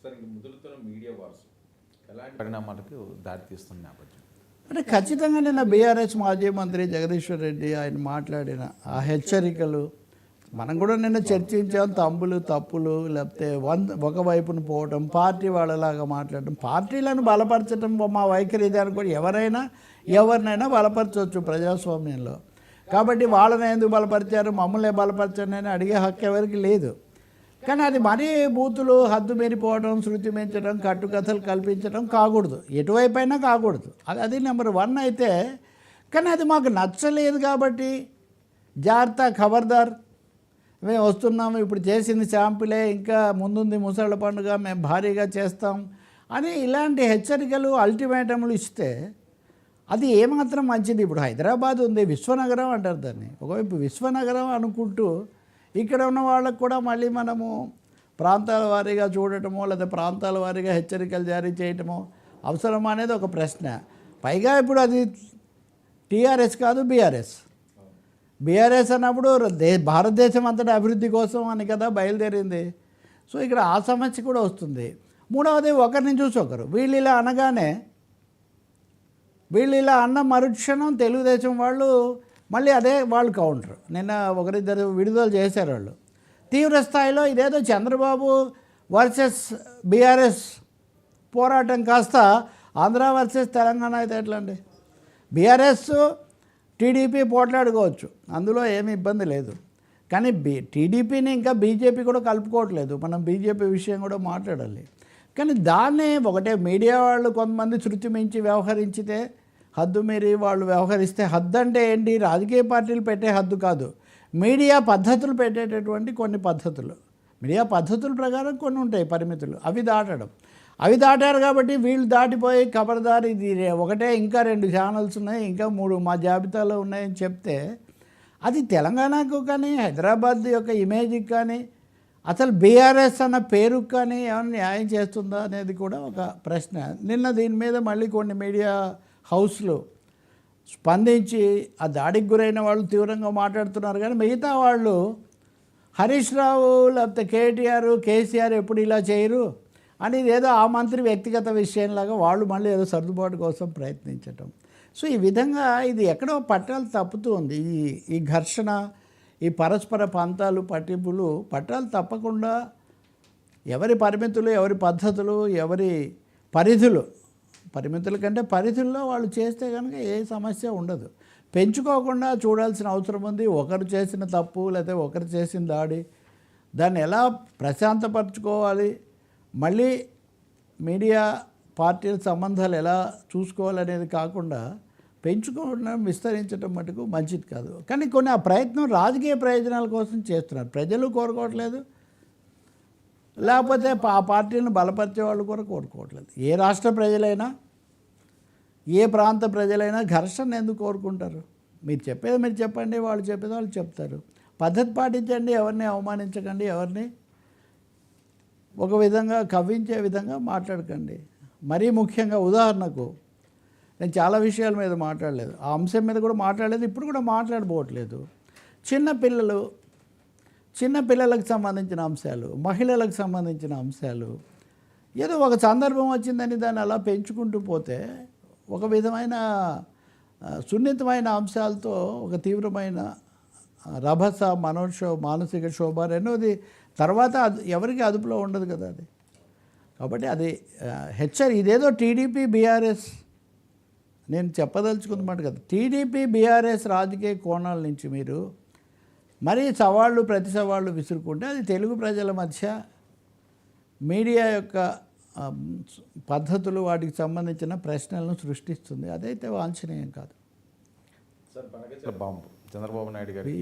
Sir ఇంక ముదురుతున్న media wars ఎలాంటి పరిణామాలకు దారితీస్తున్న నేపథ్యం? అంటే ఖచ్చితంగా నిన్న బీఆర్ఎస్ మాజీ మంత్రి జగదీశ్వర్ రెడ్డి ఆయన మాట్లాడిన ఆ హెచ్చరికలు మనం కూడా నిన్న చర్చించాం. తప్పులు లేకపోతే ఒకవైపున పోవటం, పార్టీ వాళ్ళలాగా మాట్లాడటం, పార్టీలను బలపరచడం మా వైఖరి ఇది అనుకోండి. ఎవరినైనా బలపరచవచ్చు ప్రజాస్వామ్యంలో. కాబట్టి వాళ్ళని ఎందుకు బలపరిచారు, మమ్మల్ని బలపరచండి అని అడిగే హక్కు ఎవరికి లేదు. కానీ అది మరీ బూతులు హద్దు మీరిపోవడం, శృతి మించడం, కట్టుకథలు కల్పించడం కాకూడదు. ఎటువైపు అయినా కాకూడదు. అది నెంబర్ 1 అయితే. కానీ అది మాకు నచ్చలేదు కాబట్టి జాగ్రత్త, ఖబర్దార్, మేము వస్తున్నాము, ఇప్పుడు చేసింది శాంపులే, ఇంకా ముందుంది ముసళ్ళ పండుగ, మేము భారీగా చేస్తాం అని ఇలాంటి హెచ్చరికలు, అల్టిమేటంలు ఇస్తే అది ఏమాత్రం మంచిది. ఇప్పుడు హైదరాబాద్ ఉంది, విశ్వనగరం అంటారు దాన్ని. ఒకవైపు విశ్వనగరం అనుకుంటూ ఇక్కడ ఉన్న వాళ్ళకు కూడా మళ్ళీ మనము ప్రాంతాల వారీగా చూడటమో లేదా ప్రాంతాల వారీగా హెచ్చరికలు జారీ చేయటమో అవసరమా అనేది ఒక ప్రశ్న. పైగా ఇప్పుడు అది టీఆర్ఎస్ కాదు, బీఆర్ఎస్ అన్నప్పుడు భారతదేశం అంతటా అభివృద్ధి కోసం అని కదా బయలుదేరింది. సో ఇక్కడ ఆ సమస్య కూడా వస్తుంది. మూడవది, ఒకరిని చూసి ఒకరు వీళ్ళు ఇలా అన్న మరుక్షణం తెలుగుదేశం వాళ్ళు మళ్ళీ అదే వాళ్ళు కౌంటర్. నిన్న ఒకరిద్దరు విడుదల చేశారు వాళ్ళు. తీవ్ర స్థాయిలో ఇదేదో చంద్రబాబు వర్సెస్ బీఆర్ఎస్ పోరాటం కాస్త ఆంధ్ర వర్సెస్ తెలంగాణ అయితే ఎట్లా అండి? బీఆర్ఎస్ టీడీపీ పోట్లాడుకోవచ్చు, అందులో ఏమి ఇబ్బంది లేదు. కానీ టీడీపీని ఇంకా బీజేపీ కూడా కలుపుకోవట్లేదు. మనం బీజేపీ విషయం కూడా మాట్లాడాలి. కానీ దాన్ని ఒకటే మీడియా వాళ్ళు కొంతమంది శృతి మించి వ్యవహరించితే, హద్దు మీరి వాళ్ళు వ్యవహరిస్తే, హద్దు అంటే ఏంటి? రాజకీయ పార్టీలు పెట్టే హద్దు కాదు, మీడియా పద్ధతులు పెట్టేటటువంటి కొన్ని పద్ధతులు, మీడియా పద్ధతుల ప్రకారం కొన్ని ఉంటాయి పరిమితులు, అవి దాటారు కాబట్టి వీళ్ళు దాటిపోయి ఖబర్దార్, ఇది ఒకటే, ఇంకా 2 ఛానల్స్ ఉన్నాయి, ఇంకా 3 మా జాబితాలో ఉన్నాయని చెప్తే అది తెలంగాణకు కానీ హైదరాబాద్ యొక్క ఇమేజ్కి కానీ అసలు బీఆర్ఎస్ అన్న పేరుకు కానీ ఏమైనా న్యాయం చేస్తుందా అనేది కూడా ఒక ప్రశ్న. నిన్న దీని మీద మళ్ళీ కొన్ని మీడియా హౌస్లు స్పందించి ఆ దాడికి గురైన వాళ్ళు తీవ్రంగా మాట్లాడుతున్నారు. కానీ మిగతా వాళ్ళు హరీష్ రావు లేకపోతే కేసీఆర్ ఎప్పుడు ఇలా చేయరు అని ఏదో ఆ మంత్రి వ్యక్తిగత విషయంలాగా వాళ్ళు మళ్ళీ ఏదో సర్దుబాటు కోసం ప్రయత్నించటం. సో ఈ విధంగా ఇది ఎక్కడో పట్టాలు తప్పుతూ ఉంది. ఈ ఘర్షణ, ఈ పరస్పర పంతాలు, పట్టాలు తప్పకుండా ఎవరి పరిమితులు, ఎవరి పద్ధతులు, ఎవరి పరిమితుల కంటే పరిధుల్లో వాళ్ళు చేస్తే కనుక ఏ సమస్య ఉండదు. పెంచుకోకుండా చూడాల్సిన అవసరం ఉంది. ఒకరు చేసిన తప్పు లేకపోతే ఒకరు చేసిన దాడి, దాన్ని ఎలా ప్రశాంతపరచుకోవాలి, మళ్ళీ మీడియా పార్టీల సంబంధాలు ఎలా చూసుకోవాలనేది కాకుండా పెంచుకోవడం, విస్తరించడం మటుకు మంచిది కాదు. కానీ కొన్ని ఆ ప్రయత్నం రాజకీయ ప్రయోజనాల కోసం చేస్తున్నారు. ప్రజలు కోరుకోవట్లేదు, లేకపోతే ఆ పార్టీలను బలపరిచే వాళ్ళు కూడా కోరుకోవట్లేదు. ఏ రాష్ట్ర ప్రజలైనా, ఏ ప్రాంత ప్రజలైనా ఘర్షణ ఎందుకు కోరుకుంటారు? మీరు చెప్పేది మీరు చెప్పండి, వాళ్ళు చెప్పేది వాళ్ళు చెప్తారు. పద్ధతి పాటించండి, ఎవరిని అవమానించకండి, ఎవరిని ఒక విధంగా కవ్వించే విధంగా మాట్లాడకండి. మరీ ముఖ్యంగా ఉదాహరణకు నేను చాలా విషయాల మీద మాట్లాడలేదు, ఆ అంశం మీద కూడా మాట్లాడలేదు, ఇప్పుడు కూడా మాట్లాడబోవట్లేదు. చిన్నపిల్లలకు సంబంధించిన అంశాలు, మహిళలకు సంబంధించిన అంశాలు, ఏదో ఒక సందర్భం వచ్చిందని దాన్ని అలా పెంచుకుంటూ పోతే ఒక విధమైన సున్నితమైన అంశాలతో ఒక తీవ్రమైన రభస, మానసిక శోభ రెండోది తర్వాత ఎవరికి అదుపులో ఉండదు కదా అది. కాబట్టి అది ఇదేదో టీడీపీ బీఆర్ఎస్ నేను చెప్పదలుచుకున్నమాట కదా, టీడీపీ బీఆర్ఎస్ రాజకీయ కోణాల నుంచి మీరు మరీ ప్రతి సవాళ్ళు విసురుకుంటే అది తెలుగు ప్రజల మధ్య మీడియా యొక్క పద్ధతులు, వాటికి సంబంధించిన ప్రశ్నలను సృష్టిస్తుంది. అదైతే వాంఛనీయం కాదు. సార్, చంద్రబాబు నాయుడు గారికి